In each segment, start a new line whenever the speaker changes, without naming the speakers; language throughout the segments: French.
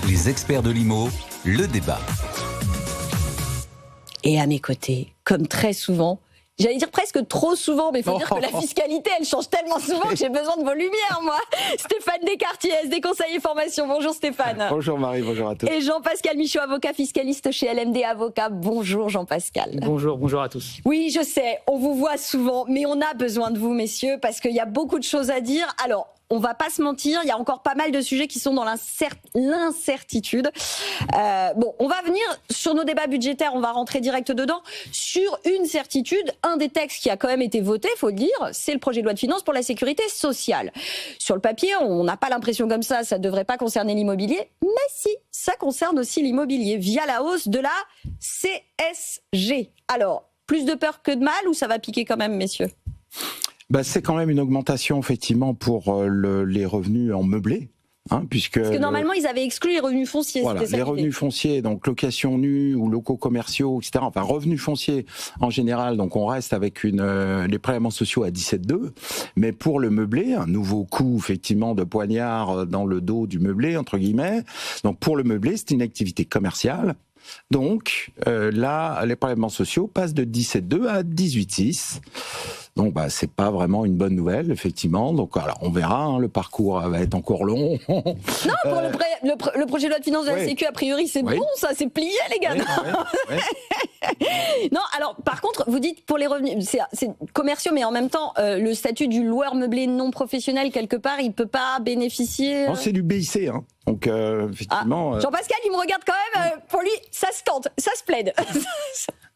Les experts de l'IMO, le débat.
Et à mes côtés, comme très souvent, j'allais dire presque trop souvent, mais il faut dire que la fiscalité, elle change tellement souvent que j'ai besoin de vos lumières, moi. Stéphane Descartier, SD Conseil et Formation. Bonjour Stéphane.
Bonjour Marie, bonjour à tous.
Et Jean-Pascal Michaud, avocat fiscaliste chez LMD Avocats. Bonjour Jean-Pascal.
Bonjour à tous.
Oui, je sais, on vous voit souvent, mais on a besoin de vous, messieurs, parce qu'il y a beaucoup de choses à dire. Alors, on va pas se mentir, il y a encore pas mal de sujets qui sont dans l'incertitude. Bon, on va venir sur nos débats budgétaires, on va rentrer direct dedans. Sur une certitude, un des textes qui a quand même été voté, faut le dire, c'est le projet de loi de finances pour la sécurité sociale. Sur le papier, on n'a pas l'impression comme ça ne devrait pas concerner l'immobilier, mais si, ça concerne aussi l'immobilier via la hausse de la CSG. Alors, plus de peur que de mal ou ça va piquer quand même, messieurs ?
C'est quand même une augmentation, effectivement, pour les revenus en meublé. Puisque
parce que normalement, ils avaient exclu les revenus fonciers.
Voilà, les revenus fonciers, donc location nue ou locaux commerciaux, etc. Enfin, revenus fonciers en général, donc on reste avec les prélèvements sociaux à 17,2. Mais pour le meublé, un nouveau coup, effectivement, de poignard dans le dos du meublé, entre guillemets. Donc pour le meublé, c'est une activité commerciale. Donc là, les prélèvements sociaux passent de 17,2 à 18,6. Donc c'est pas vraiment une bonne nouvelle, effectivement. Donc alors on verra, le parcours va être encore long.
Non, pour le projet de loi de finances de la Sécu, a priori c'est bon, ça c'est plié les gars. Non, alors par contre, vous dites pour les revenus, c'est commerciaux, mais en même temps, le statut du loueur meublé non professionnel, quelque part, il peut pas bénéficier...
Non, c'est du BIC, hein. Donc effectivement...
Jean-Pascal, il me regarde quand même, pour lui, ça se tente, ça se plaide.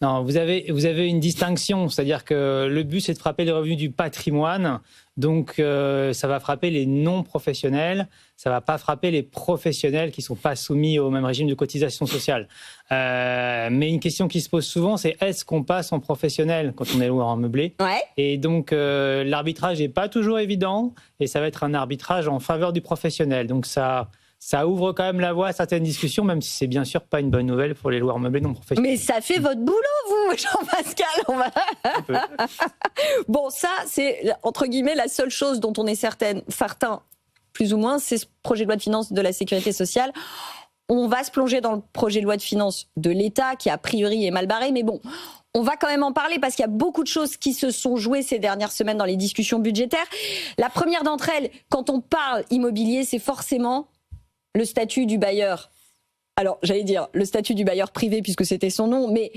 Non, vous avez une distinction, c'est-à-dire que le but c'est de frapper les revenus du patrimoine, donc ça va frapper les non-professionnels, ça va pas frapper les professionnels qui sont pas soumis au même régime de cotisation sociale. Mais une question qui se pose souvent, c'est est-ce qu'on passe en professionnel quand on est loueur en meublé ?
Ouais.
Et donc l'arbitrage n'est pas toujours évident, et ça va être un arbitrage en faveur du professionnel. Donc ça ouvre quand même la voie à certaines discussions, même si c'est bien sûr pas une bonne nouvelle pour les loueurs meublés non professionnels.
Mais ça fait votre boulot, vous, Jean-Pascal. Bon, ça, c'est, entre guillemets, la seule chose dont on est certain, plus ou moins, c'est ce projet de loi de finances de la sécurité sociale. On va se plonger dans le projet de loi de finances de l'État, qui a priori est mal barré, mais bon... On va quand même en parler parce qu'il y a beaucoup de choses qui se sont jouées ces dernières semaines dans les discussions budgétaires. La première d'entre elles, quand on parle immobilier, c'est forcément le statut du bailleur. Alors, j'allais dire le statut du bailleur privé puisque c'était son nom, mais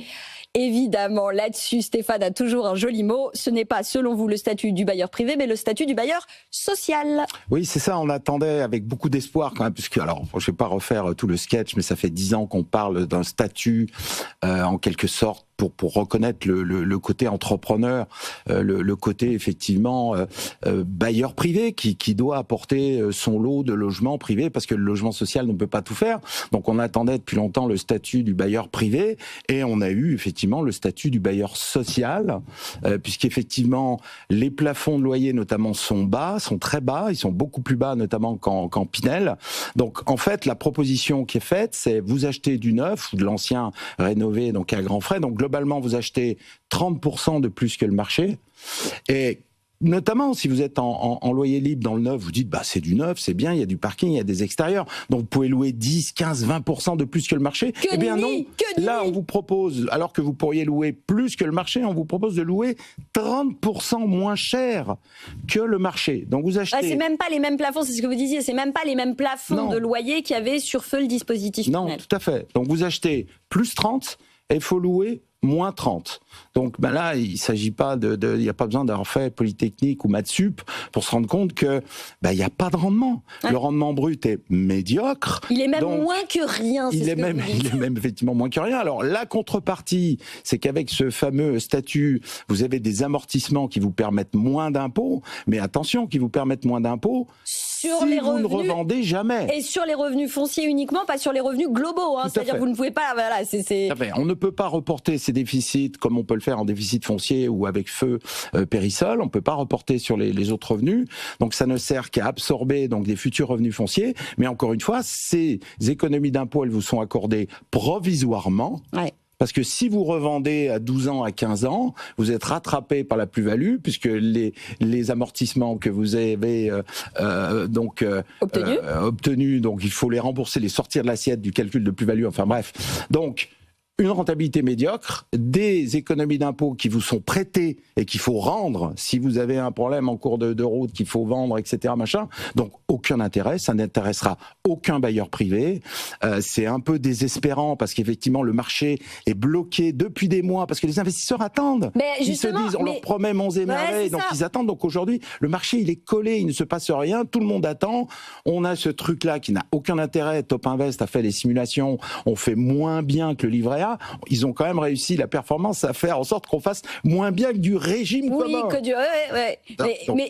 évidemment, là-dessus, Stéphane a toujours un joli mot. Ce n'est pas, selon vous, le statut du bailleur privé, mais le statut du bailleur social.
Oui, c'est ça, on attendait avec beaucoup d'espoir quand même, puisque, alors, je ne vais pas refaire tout le sketch, mais ça fait 10 ans qu'on parle d'un statut, en quelque sorte, pour reconnaître le côté entrepreneur, le côté effectivement bailleur privé qui doit apporter son lot de logements privés parce que le logement social ne peut pas tout faire. Donc on attendait depuis longtemps le statut du bailleur privé et on a eu effectivement le statut du bailleur social puisqu'effectivement les plafonds de loyer notamment sont très bas, ils sont beaucoup plus bas notamment qu'en Pinel. Donc en fait la proposition qui est faite c'est vous achetez du neuf ou de l'ancien rénové donc à grands frais. Donc globalement, vous achetez 30% de plus que le marché. Et notamment, si vous êtes en loyer libre dans le neuf, vous dites, c'est du neuf, c'est bien, il y a du parking, il y a des extérieurs. Donc, vous pouvez louer 10, 15, 20% de plus que le marché. Eh bien non, là, on vous propose, alors que vous pourriez louer plus que le marché, on vous propose de louer 30% moins cher que le marché. Donc, vous achetez...
c'est même pas les mêmes plafonds, c'est ce que vous disiez, c'est même pas les mêmes plafonds de loyer qu'il y avait sur feu le dispositif.
Non, tout à fait. Donc, vous achetez plus 30 et il faut louer moins 30. Donc là, il s'agit pas il n'y a pas besoin d'avoir fait Polytechnique ou Maths Sup pour se rendre compte que il n'y a pas de rendement. Le rendement brut est médiocre.
Il est même moins que rien.
Il est même effectivement moins que rien. Alors la contrepartie, c'est qu'avec ce fameux statut, vous avez des amortissements qui vous permettent moins d'impôts, mais attention, qui vous permettent moins d'impôts
sur les revenus,
vous ne revendez jamais.
Et sur les revenus fonciers uniquement, pas sur les revenus globaux. C'est-à-dire que vous ne pouvez pas... Voilà,
on ne peut pas reporter ces déficits comme on peut le faire en déficit foncier ou avec feu Périsol. On ne peut pas reporter sur les autres revenus. Donc ça ne sert qu'à absorber donc des futurs revenus fonciers. Mais encore une fois, ces économies d'impôts, elles vous sont accordées provisoirement.
Ouais.
Parce que si vous revendez à 12 ans, à 15 ans, vous êtes rattrapé par la plus-value, puisque les amortissements que vous avez obtenus, donc il faut les rembourser, les sortir de l'assiette du calcul de plus-value, enfin bref. Donc, une rentabilité médiocre, des économies d'impôts qui vous sont prêtées et qu'il faut rendre si vous avez un problème en cours de route qu'il faut vendre, etc. machin. Donc aucun intérêt, ça n'intéressera aucun bailleur privé. C'est un peu désespérant parce qu'effectivement le marché est bloqué depuis des mois parce que les investisseurs attendent.
Mais
ils se disent, on leur promet monts et merveilles, donc ils attendent. Donc aujourd'hui, le marché il est collé, il ne se passe rien, tout le monde attend. On a ce truc-là qui n'a aucun intérêt. Top Invest a fait des simulations, on fait moins bien que le livret A. Ils ont quand même réussi la performance à faire en sorte qu'on fasse moins bien que du régime commun.
Oui, que du... Ouais.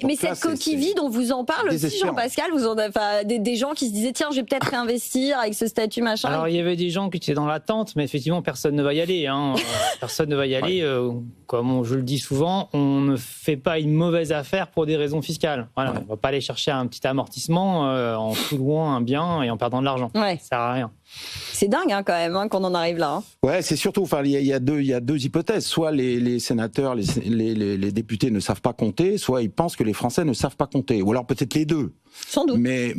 Mais cette coquille vide, on vous en parle aussi, Jean-Pascal. Vous en avez des gens qui se disaient, tiens, je vais peut-être réinvestir avec ce statut machin.
Alors, il y avait des gens qui étaient dans l'attente, mais effectivement, personne ne va y aller. Personne ne va y aller. Comme je le dis souvent, on ne fait pas une mauvaise affaire pour des raisons fiscales. Voilà, on ne va pas aller chercher un petit amortissement en tout louant un bien et en perdant de l'argent. Ça ne sert à rien.
C'est dingue quand même qu'on en arrive là.
Ouais, c'est surtout, il y a deux hypothèses. Soit les sénateurs, les députés ne savent pas compter, soit ils pensent que les Français ne savent pas compter. Ou alors peut-être les deux.
Sans doute.
Mais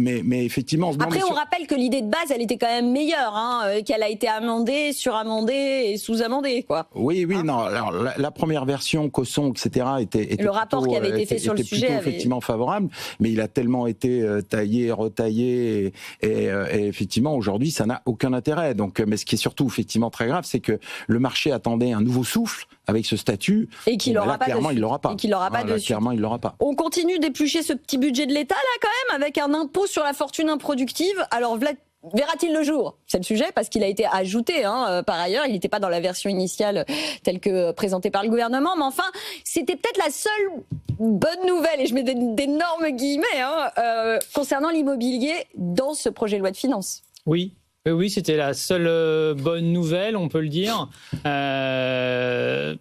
effectivement.
Après, on rappelle que l'idée de base, elle était quand même meilleure, qu'elle a été amendée, suramendée et sous-amendée, quoi.
Oui, non. Alors la première version, Cosson, etc., était
le rapport qui avait été fait sur le sujet
plutôt effectivement favorable, mais il a tellement été taillé, retaillé, et effectivement aujourd'hui, ça n'a aucun intérêt. Donc, mais ce qui est surtout effectivement très grave, c'est que le marché attendait un nouveau souffle avec ce statut.
Et qu'il n'aura pas.
Clairement, il l'aura pas.
Et qu'il n'aura pas dessus.
Clairement, il l'aura pas.
On continue d'éplucher ce petit budget de l'État là, quand même, avec un impôt sur la fortune improductive. Alors, verra-t-il le jour? C'est le sujet, parce qu'il a été ajouté par ailleurs. Il n'était pas dans la version initiale telle que présentée par le gouvernement. Mais enfin, c'était peut-être la seule bonne nouvelle, et je mets d'énormes guillemets, concernant l'immobilier dans ce projet de loi de finances.
Oui, c'était la seule bonne nouvelle, on peut le dire.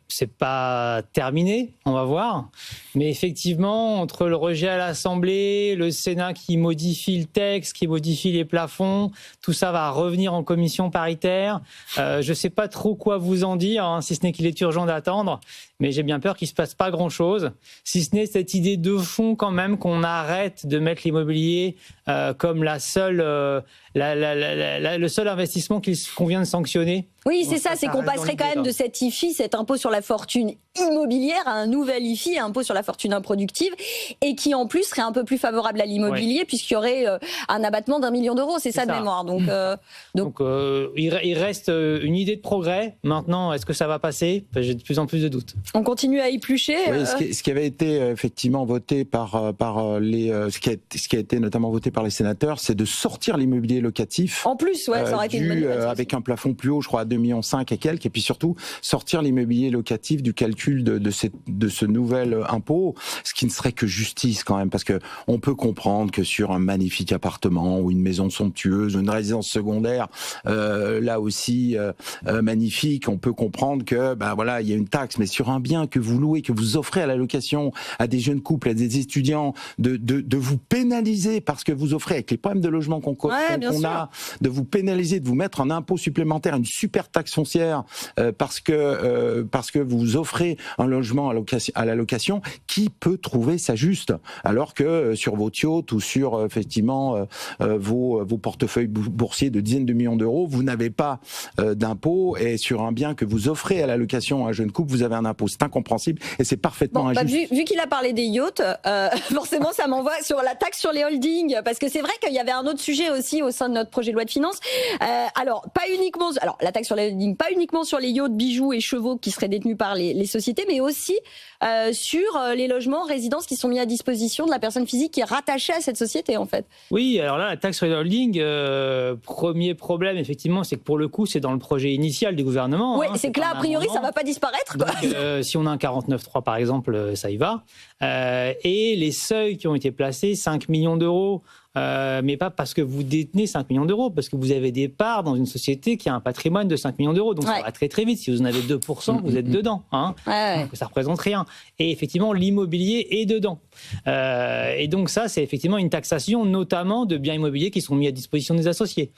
C'est pas terminé, on va voir. Mais effectivement, entre le rejet à l'Assemblée, le Sénat qui modifie le texte, qui modifie les plafonds, tout ça va revenir en commission paritaire. Je sais pas trop quoi vous en dire, si ce n'est qu'il est urgent d'attendre. Mais j'ai bien peur qu'il se passe pas grand-chose. Si ce n'est cette idée de fond quand même qu'on arrête de mettre l'immobilier comme le seul investissement qu'on vient de sanctionner.
Oui, c'est ça, c'est qu'on passerait quand même de cet IFI, cet impôt sur la fortune immobilière, à un nouvel IFI, impôt sur la fortune improductive, et qui en plus serait un peu plus favorable à l'immobilier, puisqu'il y aurait un abattement d'1 million d'euros, c'est ça de mémoire. Donc
il reste une idée de progrès. Maintenant, est-ce que ça va passer? J'ai de plus en plus de doutes.
On continue à éplucher.
Oui, ce qui avait été effectivement voté ce qui a été notamment voté par les sénateurs, c'est de sortir l'immobilier locatif.
En plus, ça aurait été une bonne nouvelle,
avec un plafond plus haut, je crois à 2,5 millions et quelques, et puis surtout sortir l'immobilier locatif du calcul de ce nouvel impôt, ce qui ne serait que justice quand même, parce que on peut comprendre que sur un magnifique appartement ou une maison somptueuse ou une résidence secondaire, là aussi magnifique, on peut comprendre que il y a une taxe, mais sur un bien que vous louez, que vous offrez à la location à des jeunes couples, à des étudiants, de vous pénaliser parce que vous offrez, avec les problèmes de logement qu'on a, de vous pénaliser, de vous mettre un impôt supplémentaire, une super taxe foncière parce que vous offrez un logement à la location, qui peut trouver ça juste? Alors que sur vos yachts ou sur effectivement vos portefeuilles boursiers de dizaines de millions d'euros, vous n'avez pas d'impôt, et sur un bien que vous offrez à la location à un jeune couple, vous avez un impôt. C'est incompréhensible et c'est parfaitement injuste.
Vu qu'il a parlé des yachts, forcément ça m'envoie sur la taxe sur les holdings, parce que c'est vrai qu'il y avait un autre sujet aussi au sein de notre projet de loi de finances. La taxe sur les holdings, pas uniquement sur les yachts, bijoux et chevaux qui seraient détenus par les sociétés, mais aussi sur les logements, résidences qui sont mis à disposition de la personne physique qui est rattachée à cette société, en fait.
Oui, alors là, la taxe sur les holdings, premier problème, effectivement, c'est que pour le coup, c'est dans le projet initial du gouvernement.
Oui, c'est que là, a priori, ça va pas disparaître, quoi.
Donc, si on a un 49.3, par exemple, ça y va. Et les seuils qui ont été placés, 5 millions d'euros mais pas parce que vous détenez 5 millions d'euros, parce que vous avez des parts dans une société qui a un patrimoine de 5 millions d'euros. Donc ça va très très vite. Si vous en avez 2%, vous êtes dedans. Hein. Donc ça représente rien. Et effectivement, l'immobilier est dedans. Et donc ça, c'est effectivement une taxation, notamment de biens immobiliers qui sont mis à disposition des associés.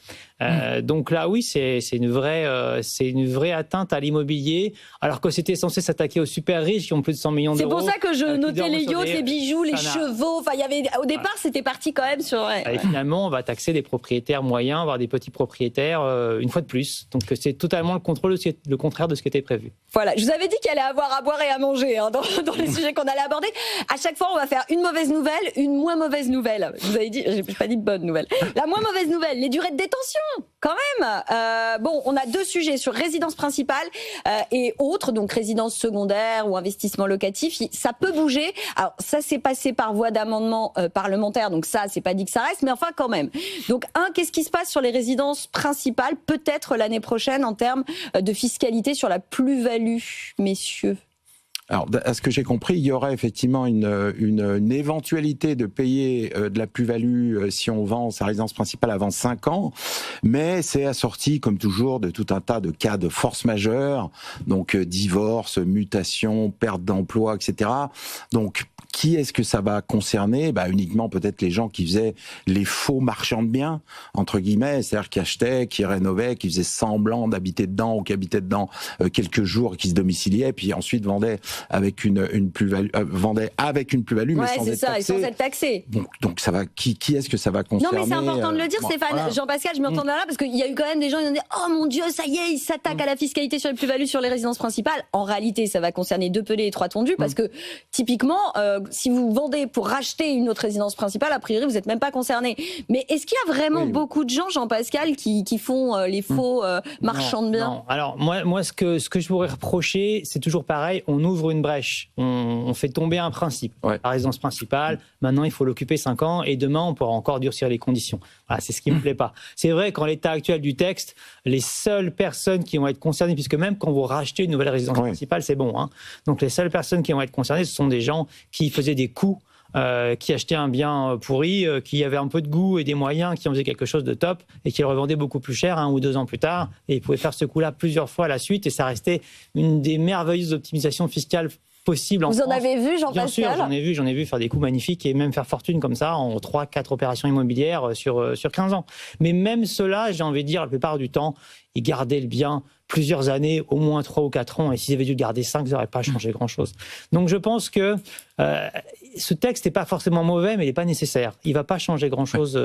Donc là, oui, c'est une vraie atteinte à l'immobilier, alors que c'était censé s'attaquer aux super riches qui ont plus de 100 millions d'euros.
C'est pour ça que je notais les yachts, les bijoux, les chevaux. Enfin, il y avait au départ, c'était parti quand même sur.
Et finalement, on va taxer des propriétaires moyens, voire des petits propriétaires, une fois de plus. Donc c'est totalement le contraire de ce qui était prévu.
Voilà, je vous avais dit qu'il allait avoir à boire et à manger dans les sujets qu'on allait aborder. À chaque fois, on va faire une mauvaise nouvelle, une moins mauvaise nouvelle. Je vous avais dit, j'ai pas dit de bonne nouvelle. La moins mauvaise nouvelle, les durées de détention, quand même. Bon, on a 2 sujets sur résidence principale et autres, donc résidence secondaire ou investissement locatif. Ça peut bouger. Alors ça, c'est passé par voie d'amendement parlementaire, donc ça, c'est pas dit que ça reste, mais enfin quand même. Donc qu'est-ce qui se passe sur les résidences principales, peut-être l'année prochaine en termes de fiscalité sur la plus-value, messieurs?
Alors, à ce que j'ai compris, il y aurait effectivement une éventualité de payer de la plus-value si on vend sa résidence principale avant 5 ans, mais c'est assorti, comme toujours, de tout un tas de cas de force majeure, donc divorce, mutation, perte d'emploi, etc. Donc, qui est-ce que ça va concerner? Uniquement peut-être les gens qui faisaient les faux marchands de biens, entre guillemets, c'est-à-dire qui achetaient, qui rénovaient, qui faisaient semblant d'habiter dedans ou qui habitaient dedans quelques jours, qui se domiciliaient, puis ensuite vendaient avec une plus-value, mais sans être taxés.
Et sans être taxés.
Donc ça va. Qui est-ce que ça va concerner?
Non, mais c'est important de le dire, Stéphane.
Voilà.
Jean-Pascal, je m'entends là parce qu'il y a eu quand même des gens qui ont dit oh mon Dieu, ça y est, ils s'attaquent à la fiscalité sur les plus-values sur les résidences principales. En réalité, ça va concerner 2 pelés et 3 tondus parce que typiquement, si vous vendez pour racheter une autre résidence principale, a priori, vous n'êtes même pas concerné. Mais est-ce qu'il y a vraiment beaucoup de gens, Jean-Pascal, qui font les faux marchands de biens?
Non. Alors moi, ce que je pourrais reprocher, c'est toujours pareil. On ouvre une brèche, on fait tomber un principe. La résidence principale, maintenant, il faut l'occuper 5 ans et demain, on pourra encore durcir les conditions. Voilà, c'est ce qui me plaît pas. C'est vrai qu'en l'état actuel du texte, les seules personnes qui vont être concernées, puisque même quand vous rachetez une nouvelle résidence principale, c'est bon. Hein, donc les seules personnes qui vont être concernées, ce sont des gens qui faisaient des coups, qui achetaient un bien pourri, qui avait un peu de goût et des moyens, qui en faisaient quelque chose de top et qui le revendaient beaucoup plus cher 1 ou 2 ans plus tard. Et ils pouvaient faire ce coup-là plusieurs fois à la suite et ça restait une des merveilleuses optimisations fiscales possibles en France.
Vous en avez vu, Jean-Pascal?
Bien sûr, j'en ai vu faire des coups magnifiques et même faire fortune comme ça en 3-4 opérations immobilières sur 15 ans. Mais même ceux-là, j'ai envie de dire, la plupart du temps, ils gardaient le bien plusieurs années, au moins 3 ou 4 ans, et s'ils avaient dû le garder 5, ils n'auraient pas changé grand-chose. Donc je pense que ce texte n'est pas forcément mauvais, mais il n'est pas nécessaire. Il ne va pas changer grand-chose,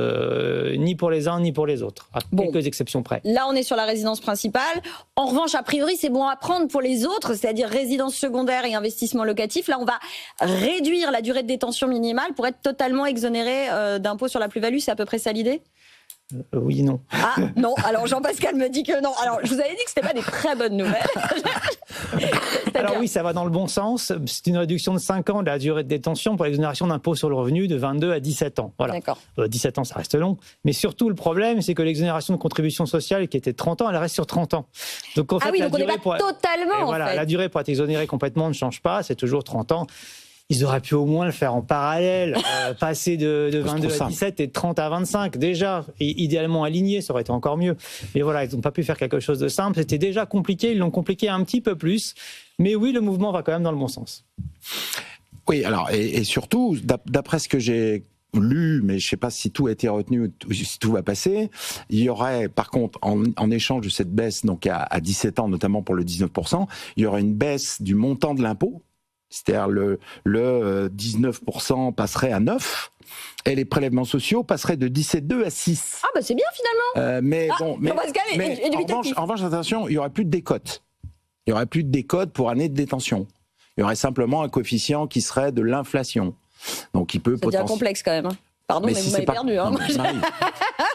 ni pour les uns, ni pour les autres, à quelques exceptions près.
Là, on est sur la résidence principale. En revanche, a priori, c'est bon à prendre pour les autres, c'est-à-dire résidence secondaire et investissement locatif. Là, on va réduire la durée de détention minimale pour être totalement exonéré d'impôt sur la plus-value. C'est à peu près ça l'idée?
Oui, non.
Ah, non. Alors, Jean-Pascal me dit que non. Alors, je vous avais dit que ce n'était pas des très bonnes nouvelles.
Alors oui, ça va dans le bon sens. C'est une réduction de 5 ans de la durée de détention pour l'exonération d'impôt sur le revenu de 22 à 17 ans. Voilà. 17 ans, ça reste long. Mais surtout, le problème, c'est que l'exonération de contribution sociale, qui était de 30 ans, elle reste sur 30 ans. Donc, en fait,
donc on n'est pas totalement,
voilà,
en fait.
La durée pour être exonéré complètement ne change pas. C'est toujours 30 ans. Ils auraient pu au moins le faire en parallèle, passer de 22 à 17 et de 30 à 25 déjà, et idéalement aligné, ça aurait été encore mieux. Mais voilà, ils n'ont pas pu faire quelque chose de simple, c'était déjà compliqué, ils l'ont compliqué un petit peu plus, mais oui, le mouvement va quand même dans le bon sens.
Oui, alors, et surtout, d'après ce que j'ai lu, mais je ne sais pas si tout a été retenu ou si tout va passer, il y aurait, par contre, en échange de cette baisse, donc à 17 ans, notamment pour le 19%, il y aurait une baisse du montant de l'impôt. C'est-à-dire le 19% passerait à 9 et les prélèvements sociaux passeraient de 17,2 à 6.
Ah c'est bien finalement.
Mais en revanche, attention, il n'y aurait plus de décote. Il n'y aurait plus de décote pour année de détention. Il y aurait simplement un coefficient qui serait de l'inflation. Donc il peut
c'est bien complexe quand même. Pardon, mais vous m'avez perdu. Hein.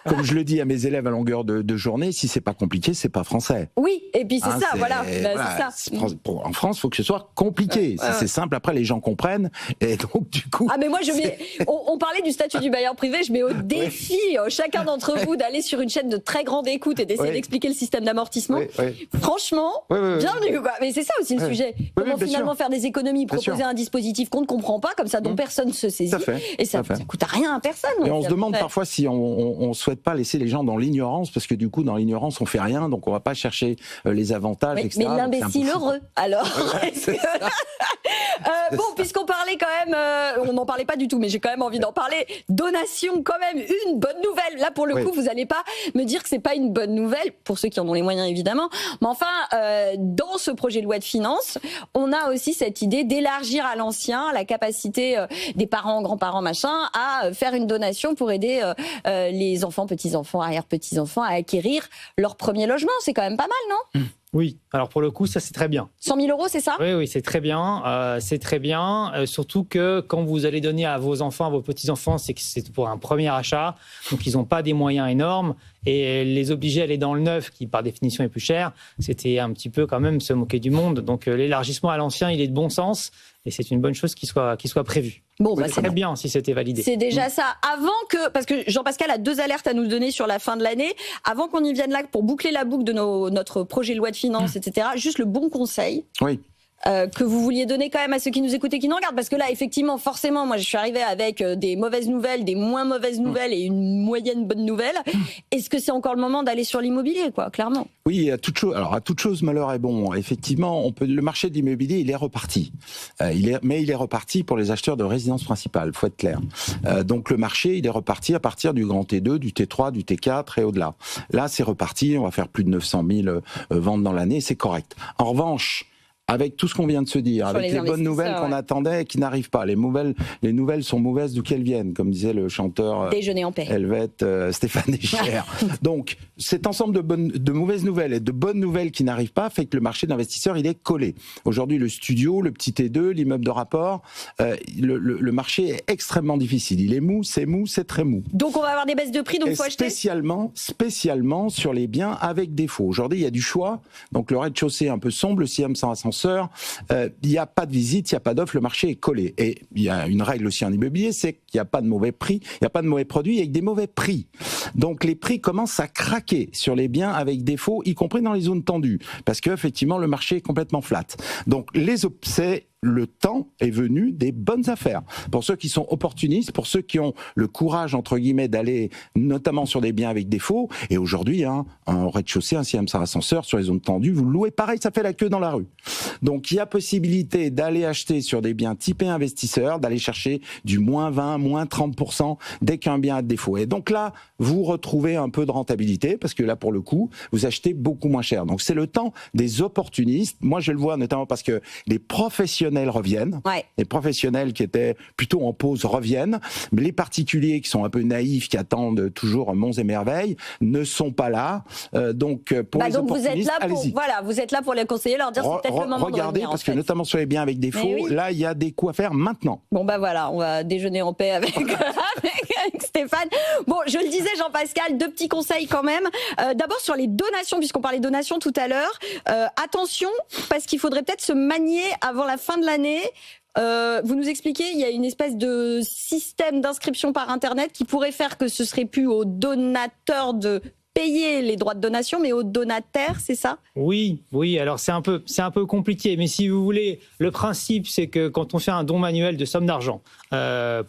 Comme je le dis à mes élèves à longueur de journée, si c'est pas compliqué, c'est pas français.
Oui, et puis c'est ça, voilà.
C'est ça. En France, il faut que ce soit compliqué. Si c'est simple, après les gens comprennent. Et donc, du coup.
Ah, mais moi, on parlait du statut du bailleur privé, je mets au défi chacun d'entre vous d'aller sur une chaîne de très grande écoute et d'essayer d'expliquer le système d'amortissement. Franchement, bienvenue, quoi. Mais c'est ça aussi le sujet. Comment finalement faire des économies, proposer un dispositif qu'on ne comprend pas, comme ça, dont personne ne se saisit. Et ça coûte rien à personne.
Et on se demande parfois si on souhaite pas laisser les gens dans l'ignorance, parce que du coup, dans l'ignorance, on fait rien, donc on va pas chercher les avantages, etc.
Mais l'imbécile heureux, alors. Bon, puisqu'on parlait quand même, on n'en parlait pas du tout, mais j'ai quand même envie d'en parler. Donation, quand même, une bonne nouvelle. Là, pour le coup, vous n'allez pas me dire que c'est pas une bonne nouvelle, pour ceux qui en ont les moyens, évidemment. Mais enfin, dans ce projet de loi de finances, on a aussi cette idée d'élargir à l'ancien la capacité des parents, grands-parents, machin, à faire une donation pour aider les enfants, petits-enfants, arrière-petits-enfants à acquérir leur premier logement. C'est quand même pas mal, non ?
Oui, alors pour le coup, ça c'est très bien.
100 000 €, c'est ça ?
Oui, c'est très bien. Surtout que quand vous allez donner à vos enfants, à vos petits-enfants, c'est que c'est pour un premier achat. Donc ils n'ont pas des moyens énormes. Et les obliger à aller dans le neuf, qui par définition est plus cher, c'était un petit peu quand même se moquer du monde. Donc l'élargissement à l'ancien, il est de bon sens. Et c'est une bonne chose qui soit prévu.
Bon,
c'est très bien si c'était validé.
C'est déjà ça. Parce que Jean-Pascal a 2 alertes à nous donner sur la fin de l'année. Avant qu'on y vienne là, pour boucler la boucle de notre projet de loi de finances, etc., juste le bon conseil.
Oui.
Que vous vouliez donner quand même à ceux qui nous écoutent et qui nous regardent, parce que là, effectivement, forcément, moi, je suis arrivée avec des mauvaises nouvelles, des moins mauvaises nouvelles et une moyenne bonne nouvelle. Est-ce que c'est encore le moment d'aller sur l'immobilier, quoi, clairement ?
Oui, à toute chose, malheur est bon. Effectivement, le marché de l'immobilier, il est reparti. Mais il est reparti pour les acheteurs de résidence principale, faut être clair. Donc le marché, il est reparti à partir du grand T2, du T3, du T4 et au-delà. Là, c'est reparti. On va faire plus de 900 000 ventes dans l'année. C'est correct. En revanche, avec tout ce qu'on vient de se dire,
sur
avec les bonnes nouvelles qu'on attendait et qui n'arrivent pas. Les nouvelles sont mauvaises d'où qu'elles viennent, comme disait le chanteur
Déjeuner en paix.
helvète Stéphane Echer. Donc, cet ensemble de mauvaises nouvelles et de bonnes nouvelles qui n'arrivent pas fait que le marché d'investisseurs, il est collé. Aujourd'hui, le studio, le petit T2, l'immeuble de rapport, le marché est extrêmement difficile. Il est mou, c'est très mou.
Donc, on va avoir des baisses de prix, donc il faut acheter.
Spécialement sur les biens avec défaut. Aujourd'hui, il y a du choix. Donc, le rez-de-chaussée un peu sombre, le Siam sans ascenseur, il n'y a pas de visite, il n'y a pas d'offre, le marché est collé. Et il y a une règle aussi en immobilier, c'est qu'il n'y a pas de mauvais prix, il n'y a pas de mauvais produits, il y a des mauvais prix. Donc les prix commencent à craquer sur les biens avec défaut, y compris dans les zones tendues, parce que effectivement le marché est complètement flat. Donc le temps est venu des bonnes affaires. Pour ceux qui sont opportunistes, pour ceux qui ont le courage, entre guillemets, d'aller notamment sur des biens avec défaut. Et aujourd'hui, un rez-de-chaussée, un Siam sans ascenseur, sur les zones tendues, vous le louez pareil, ça fait la queue dans la rue. Donc il y a possibilité d'aller acheter sur des biens typés investisseurs, d'aller chercher du moins 20, moins 30% dès qu'un bien a de défaut. Et donc là, vous retrouvez un peu de rentabilité, parce que là, pour le coup, vous achetez beaucoup moins cher. Donc c'est le temps des opportunistes. Moi, je le vois notamment parce que les professionnels reviennent. Ouais. Les professionnels qui étaient plutôt en pause reviennent. Mais les particuliers qui sont un peu naïfs, qui attendent toujours monts et merveilles, ne sont pas là. Donc, pour les opportunistes, allez-y.
Vous êtes là pour les conseiller, leur dire c'est peut-être le moment
regardez,
de revenir,
parce que notamment sur les biens avec défaut, là, il y a des coups à faire maintenant.
Bon, voilà, on va déjeuner en paix avec Stéphane. Bon, je le disais, Jean-Pascal, 2 petits conseils quand même. D'abord, sur les donations, puisqu'on parlait donations tout à l'heure. Attention, parce qu'il faudrait peut-être se manier avant la fin de l'année. Vous nous expliquez, il y a une espèce de système d'inscription par Internet qui pourrait faire que ce serait plus aux donateurs de payer les droits de donation, mais aux donataires, c'est ça ?
Oui. Alors c'est un peu compliqué, mais si vous voulez, le principe, c'est que quand on fait un don manuel de somme d'argent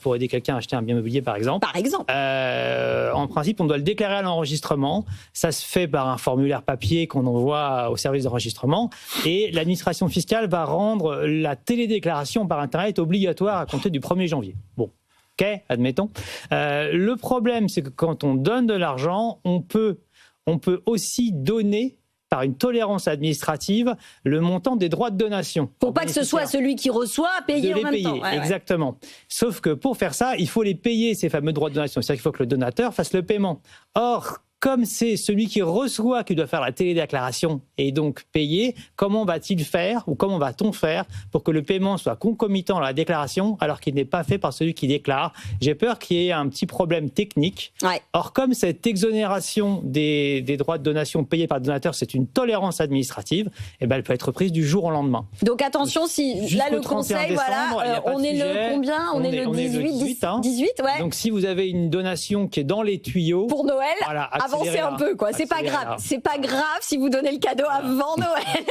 pour aider quelqu'un à acheter un bien immobilier, par exemple, en principe, on doit le déclarer à l'enregistrement. Ça se fait par un formulaire papier qu'on envoie au service d'enregistrement, et l'administration fiscale va rendre la télédéclaration par Internet obligatoire à compter du 1er janvier. Bon. Ok, admettons. Le problème, c'est que quand on donne de l'argent, on peut aussi donner, par une tolérance administrative, le montant des droits de donation.
Pour pas que ce soit celui qui reçoit payer en même temps.
Exactement. Sauf que pour faire ça, il faut les payer, ces fameux droits de donation. C'est-à-dire qu'il faut que le donateur fasse le paiement. Or, comme c'est celui qui reçoit qui doit faire la télédéclaration et donc payer, comment va-t-il faire ou comment va-t-on faire pour que le paiement soit concomitant à la déclaration alors qu'il n'est pas fait par celui qui déclare? J'ai peur qu'il y ait un petit problème technique.
Ouais.
Or, comme cette exonération des droits de donation payés par le donateur, c'est une tolérance administrative, eh ben, elle peut être prise du jour au lendemain.
Donc attention, si là le conseil, voilà, on est le combien? On est le 18, hein. 18, ouais.
Donc si vous avez une donation qui est dans les tuyaux
pour Noël,
voilà,
avancez un peu, quoi. C'est pas grave. C'est pas grave si vous donnez le cadeau avant Noël.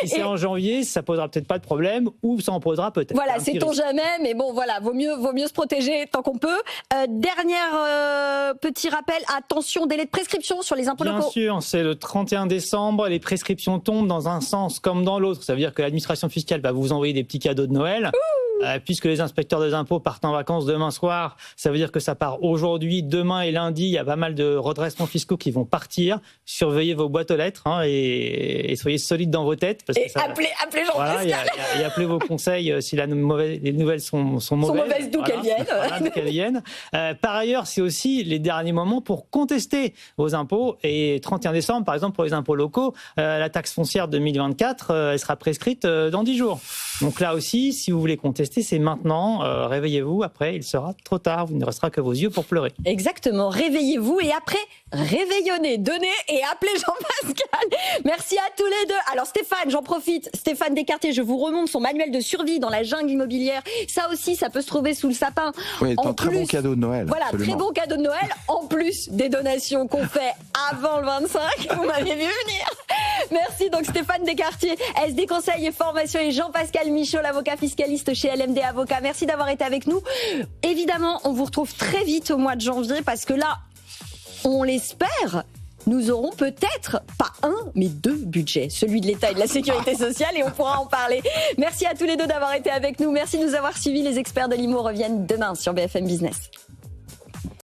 Si c'est en janvier, ça posera peut-être pas de problème, ou ça en posera peut-être.
Voilà, sait-on jamais, mais bon, voilà, vaut mieux se protéger tant qu'on peut. Dernière petit rappel, attention, délai de prescription sur les impôts locaux.
Bien sûr, c'est le 31 décembre, les prescriptions tombent dans un sens comme dans l'autre. Ça veut dire que l'administration fiscale va vous envoyer des petits cadeaux de Noël. Puisque les inspecteurs des impôts partent en vacances demain soir, ça veut dire que ça part aujourd'hui, demain et lundi. Il y a pas mal de redressements fiscaux qui vont partir. Surveillez vos boîtes aux lettres et soyez solides dans vos têtes. Parce que
appelez Jean-Pascal.
Et appelez vos conseils si les nouvelles sont mauvaises.
D'où qu'elles viennent.
Voilà, d'où qu'elles viennent. Par ailleurs, c'est aussi les derniers moments pour contester vos impôts. Et 31 décembre, par exemple, pour les impôts locaux, la taxe foncière 2024, elle sera prescrite dans 10 jours. Donc là aussi, si vous voulez contester, c'est maintenant. Réveillez-vous. Après, il sera trop tard. Il ne restera que vos yeux pour pleurer.
Exactement. Réveillez-vous et après, réveillonnez, donnez et appelez Jean-Pascal. Merci à tous les deux. Alors Stéphane, j'en profite. Stéphane Descartier, je vous remonte son manuel de survie dans la jungle immobilière. Ça aussi, ça peut se trouver sous le sapin.
Oui, c'est un très bon cadeau de Noël.
Voilà,
absolument.
très bon cadeau de Noël. En plus des donations qu'on fait avant le 25. Vous m'avez vu venir. Merci donc Stéphane Descartier, SD Conseil et Formation, et Jean-Pascal Michaud, l'avocat fiscaliste chez LMD Avocats. Merci d'avoir été avec nous. Évidemment, on vous retrouve très vite au mois de janvier parce que là, on l'espère, nous aurons peut-être pas un, mais 2 budgets, celui de l'État et de la Sécurité sociale, et on pourra en parler. Merci à tous les deux d'avoir été avec nous. Merci de nous avoir suivis. Les experts de l'IMO reviennent demain sur BFM Business.